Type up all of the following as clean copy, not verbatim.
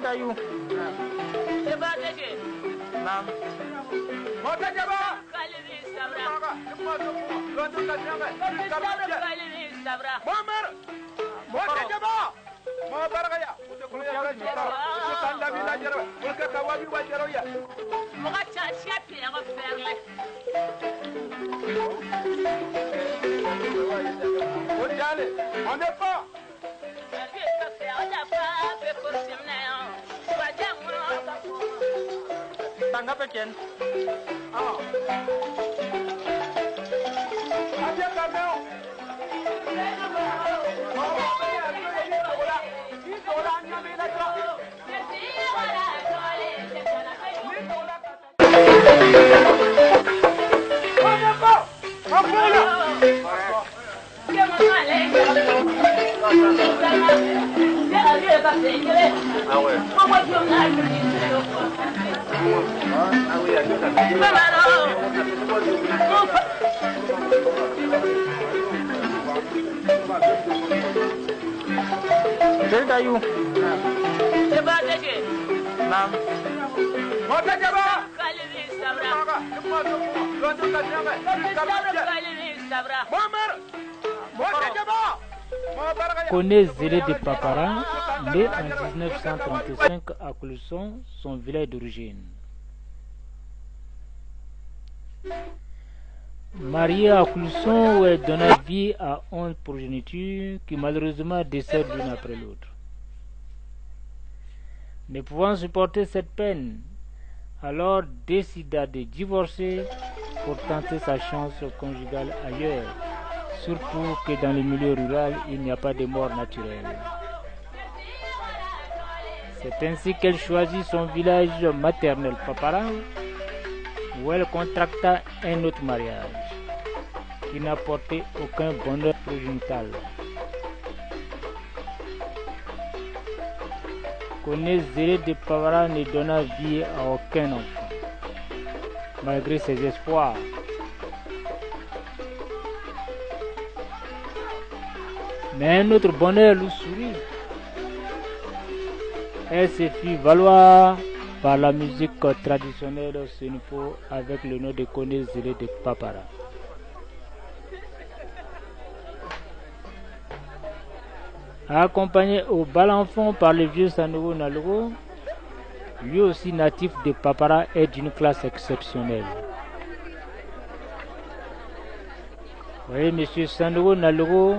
Dayu. Naam. Mota jaba. Muhammad. Mota jaba. Ma baraya. On est pas. Tangga pecan. Ada kamera. Dayu. Naam. Mota jaba. Muhammad. Mota jaba. Koné Zélé de Papara, né en 1935 à Clousson, son village d'origine. Marié à Clousson, où elle donna vie à 11 progénitures qui malheureusement décèdent l'une après l'autre. Ne pouvant supporter cette peine, alors décida de divorcer pour tenter sa chance conjugale ailleurs, surtout que dans le milieu rural, il n'y a pas de mort naturelle. C'est ainsi qu'elle choisit son village maternel Papara, où elle contracta un autre mariage, qui n'a porté aucun bonheur progénital. Koné Zélé de Papara ne donna vie à aucun enfant, malgré ses espoirs. Mais un autre bonheur lui sourit. Elle se fit valoir par la musique traditionnelle Senufo avec le nom de Koné Zélé de Papara. Accompagné au bal enfant par le vieux Sandogo Nalogo, lui aussi natif de Papara, est d'une classe exceptionnelle. Vous voyez, M. Sandogo Nalogo,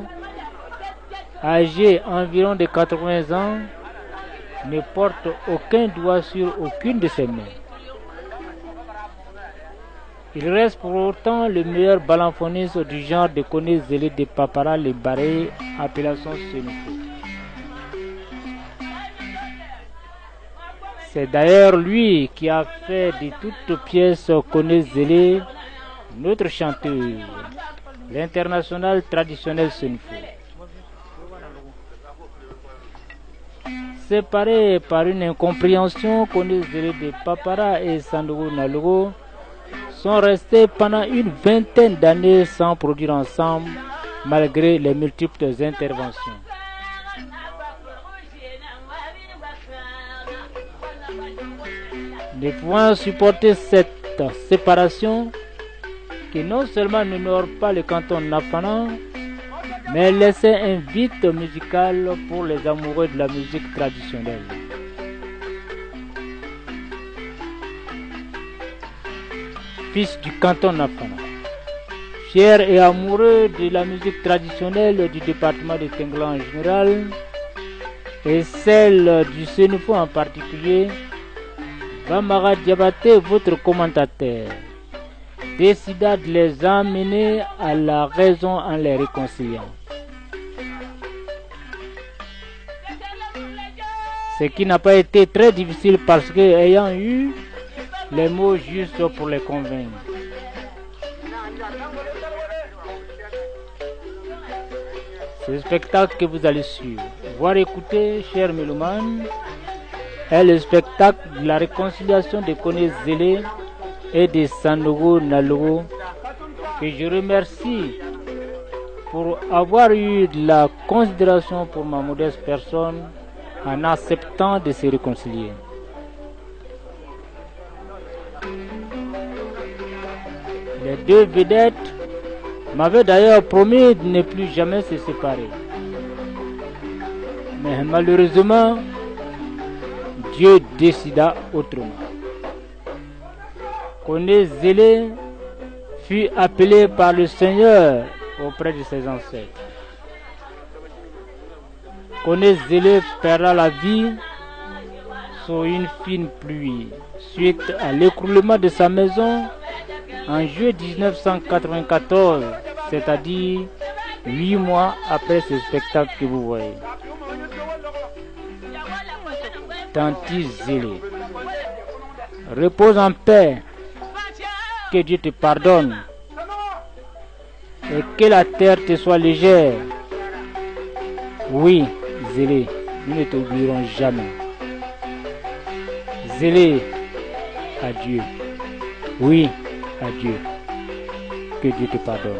âgé environ de 80 ans, ne porte aucun doigt sur aucune de ses mains. Il reste pour autant le meilleur balanfoniste du genre de Koné Zélé de Papara, les barrés, appellation Senufo. C'est d'ailleurs lui qui a fait de toutes pièces Koné Zélé notre chanteuse, l'international traditionnel Senufo. Séparés par une incompréhension, Koné Zélé de Papara et Sandogo Nalogo sont restés pendant une vingtaine d'années sans produire ensemble, malgré les multiples interventions. Ne pouvant supporter cette séparation, qui non seulement n'honore pas le canton Nafana, mais laissait un vide musical pour les amoureux de la musique traditionnelle. Fils du canton Nafana, fier et amoureux de la musique traditionnelle du département de Tengla en général, et celle du Senufo en particulier, Bamara Diabaté, votre commentateur, décida de les amener à la raison en les réconciliant. Ce qui n'a pas été très difficile parce que, ayant eu les mots justes pour les convaincre. C'est le spectacle que vous allez suivre. Voir, écouter, chers mélomanes, est le spectacle de la réconciliation des Kone Zélé et des Sanogo Nalogo, que je remercie pour avoir eu de la considération pour ma modeste personne en acceptant de se réconcilier. Les deux vedettes m'avaient d'ailleurs promis de ne plus jamais se séparer. Mais malheureusement, Dieu décida autrement. Kone Zélé fut appelé par le Seigneur auprès de ses ancêtres. Kone Zélé perdra la vie sous une fine pluie suite à l'écroulement de sa maison en juillet 1994, c'est-à-dire 8 mois après ce spectacle que vous voyez. Tanti Zélé, repose en paix, que Dieu te pardonne et que la terre te soit légère. Oui, Zélé, nous ne t'oublierons jamais. Zélé, adieu. Oui, adieu. Que Dieu te pardonne.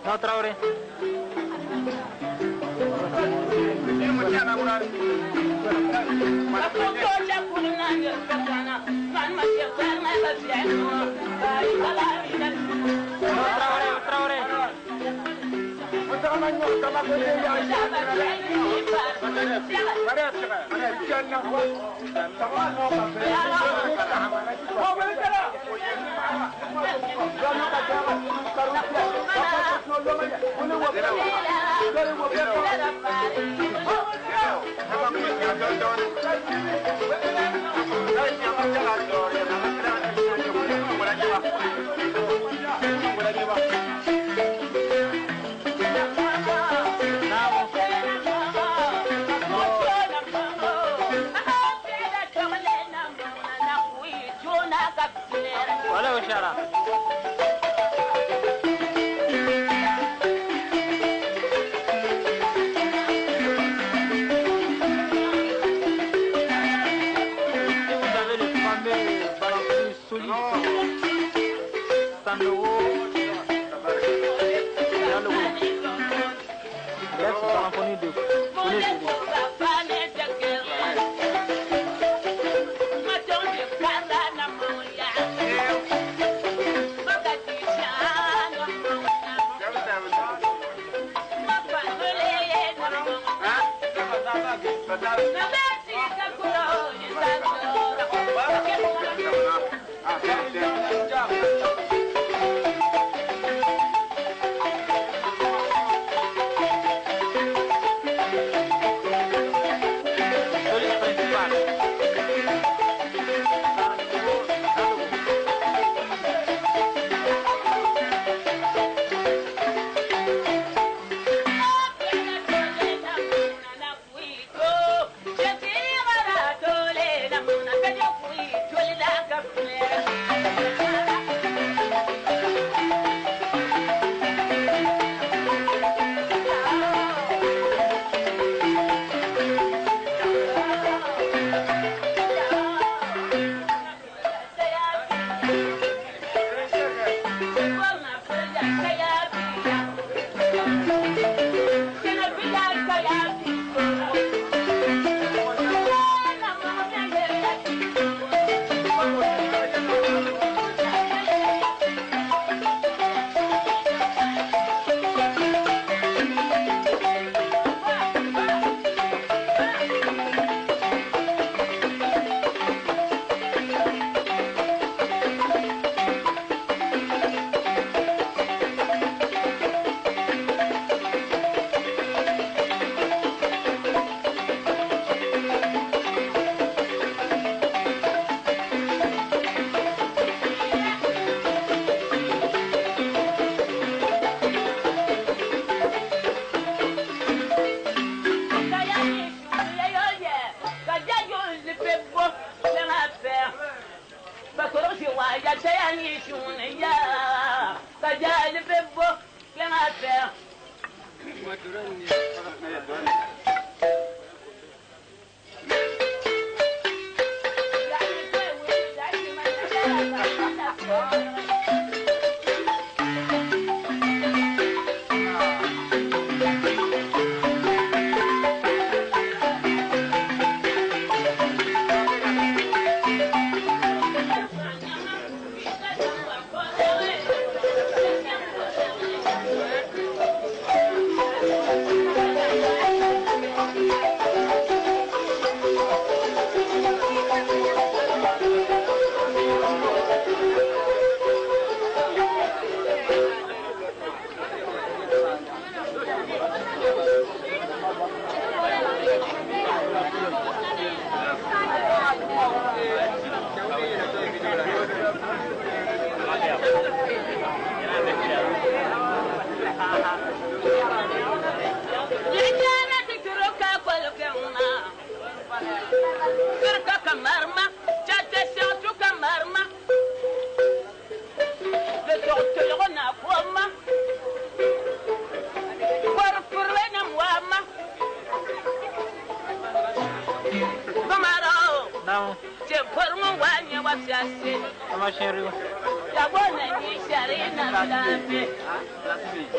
No, Traoré. Valeu, Xará.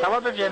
Ça va bien.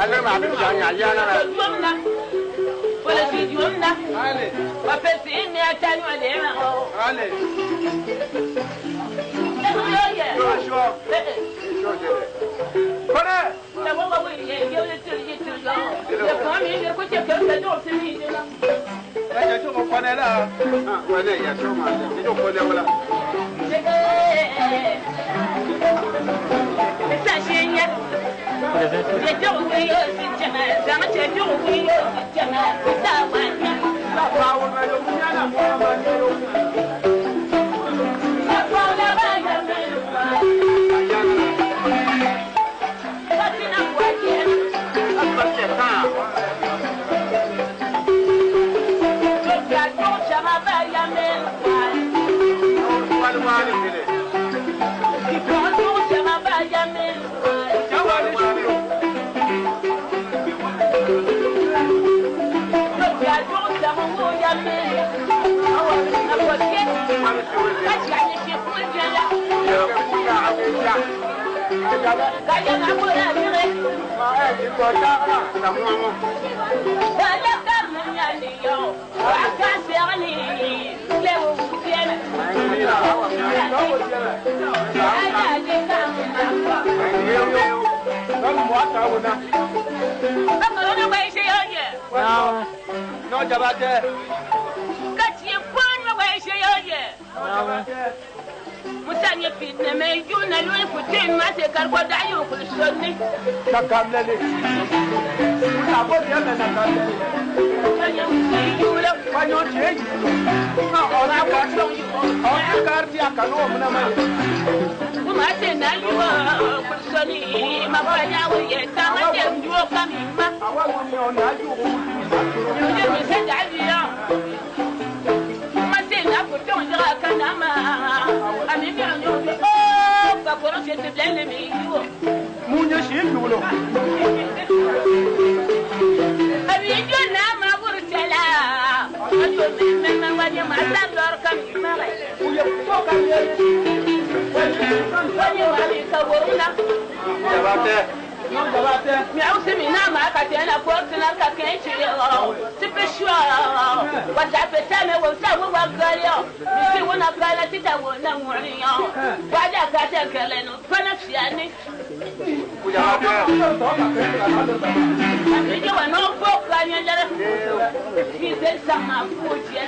Ada mana jangan aja nana. Boleh si jual nak. Apa sih ni aja ni ada nak. Ale. Sure. Mana? Tak boleh buat ni. Dia boleh cerita cerita. Dia kami dia kau cakap tak jauh sini je lah. Saya cuma mana lah. Mana ya cuma. Itu mana wala. Sasinya. Dia jauh ni si jangan jangan jauh ni jangan samanya. Tak tahu mana punya nak mana. Kaya kamu dah ni. Itu dah semua. Kaya kamu ni yo. Akan siani. Lewu sian. Ada di kamu. Kamu buat tahu nak? Kamu nak buat siapa? No jawab je. Kacau pun nak buat siapa? Mutanya fitna mai juna lui futin ma se karko da yu kul sonni Nakamlele. Abo dia nakamlele. tanya yula Panyo cheji. Na ona ka. Ona karti akano muna mai. kuma se na yuwa kul sonni ma banya wo ye tama de nduo kamima Awa ni ona ju. yule mi se da biya ma se na ko ton jira kanama ami mi anyo ka koro se te blende mi yuwa Munye shi yulo. abi jona ma burtala ayo men wanya ma sandor kamima Uye ko ka ye. wanya wali ka woruna Jawab je. No jawab je. mi au se mi na ma ka tena ko tena ka kenchi ti pe shwa wa ta pe ta me wo sa wo wa galio mi se wo na kala ti ta wo na ngori yo wa da ka ta kala no pana fiani Jawab je. mi je wa no ko ka nya dara ki se sa ma fu ji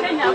Kenya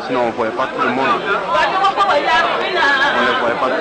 Sinon, on ne voyait pas tout le monde. On ne voyait pas tout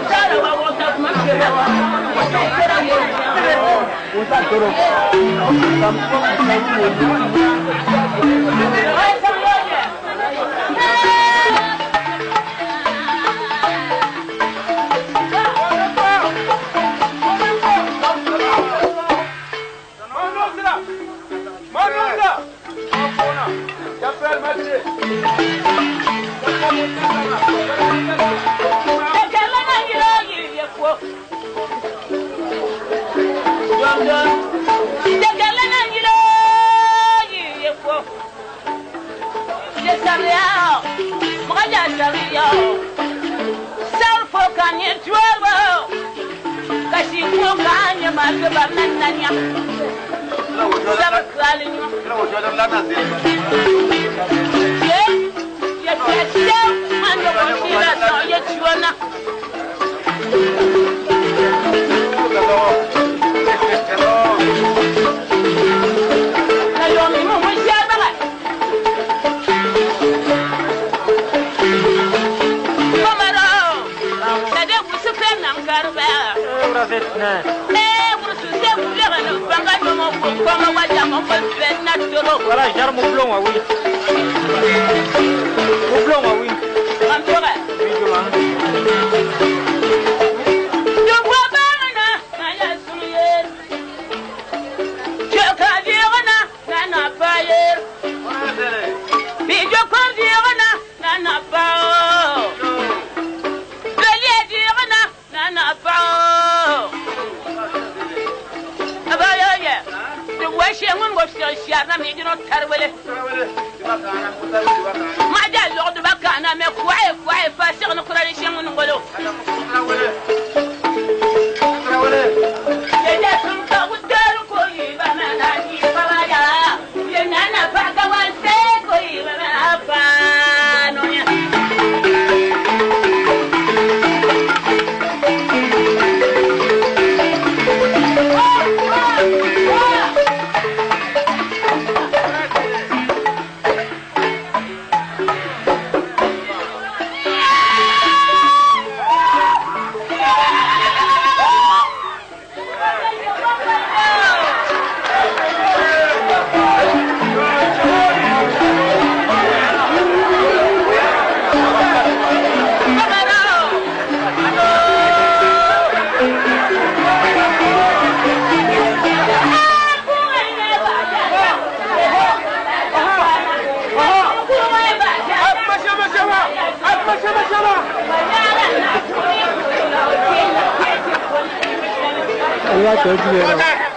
Voilà, j'ai mon blond, oui. Mon blond, oui.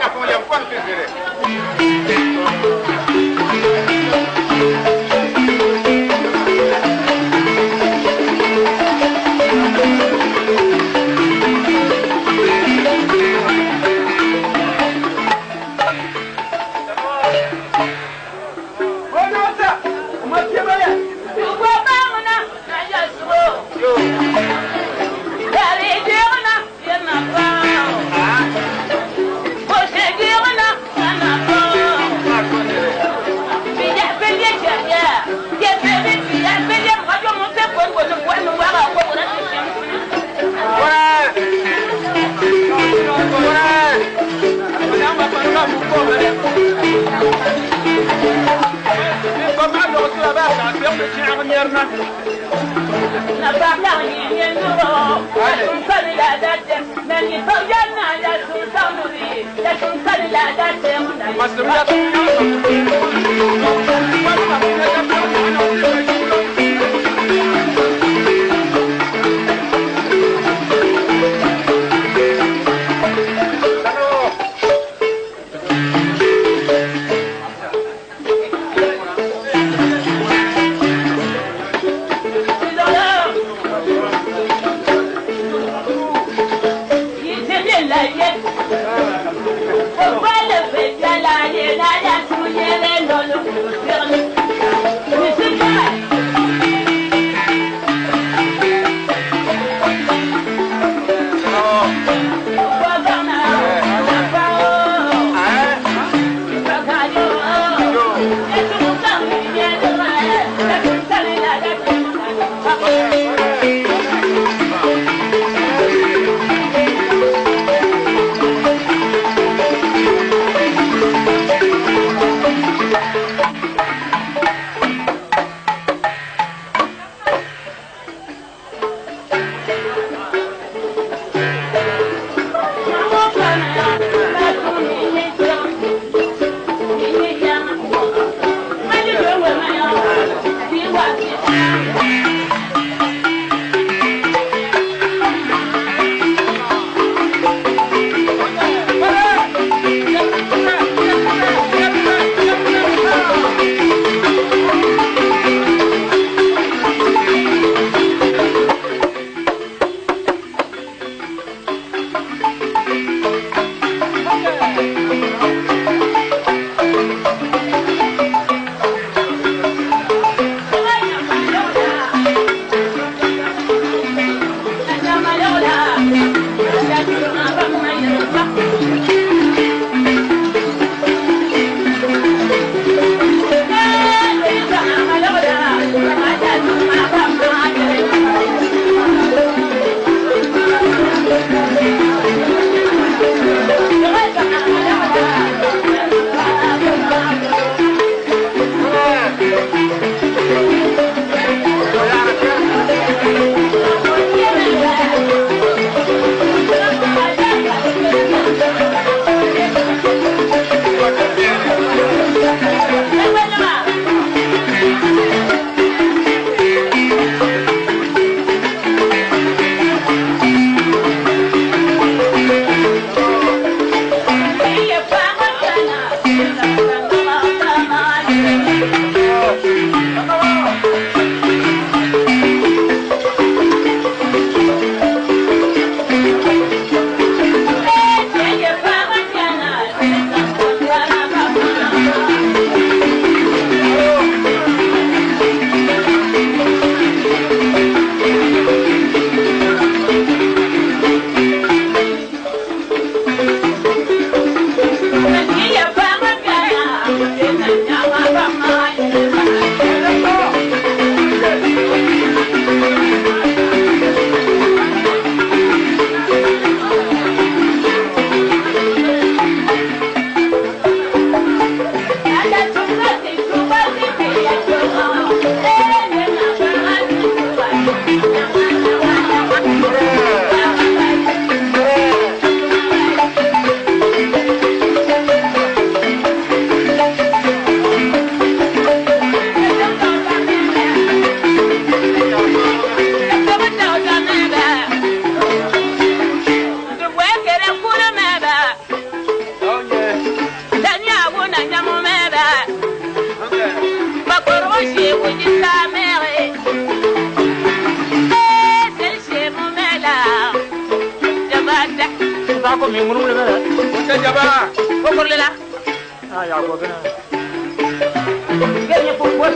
Aku yang kuat sendiri. mi ngunu le bela. Uta jaba. Ko le la. Ah ya ko kana. Genya ko ko.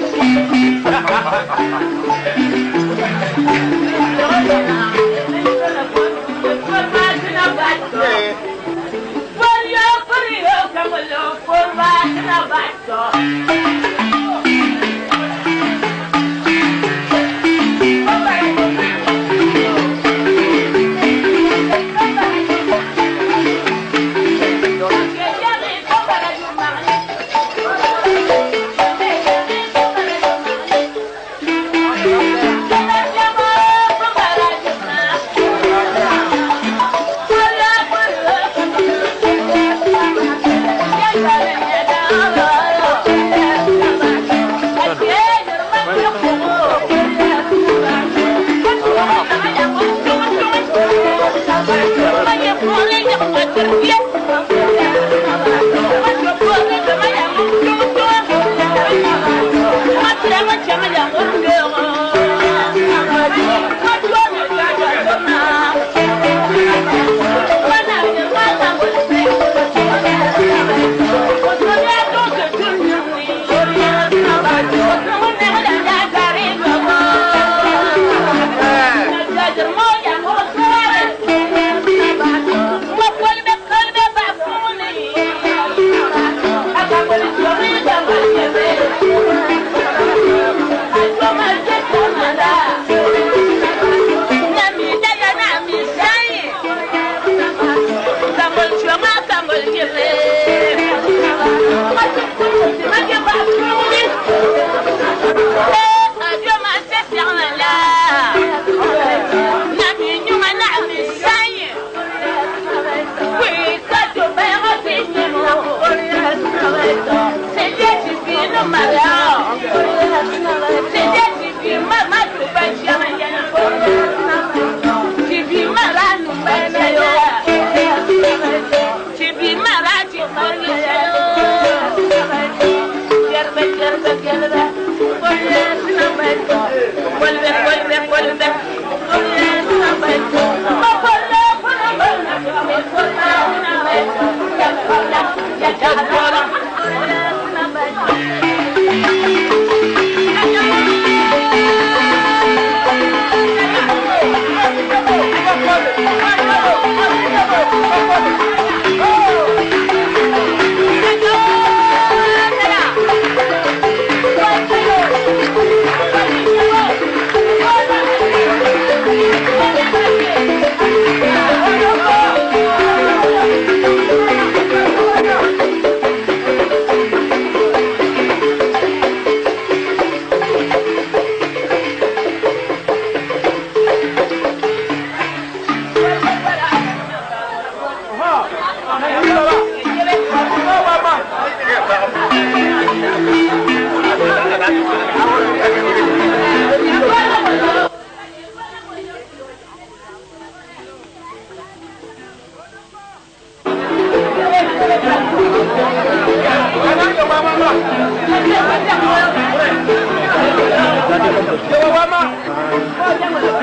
Mama.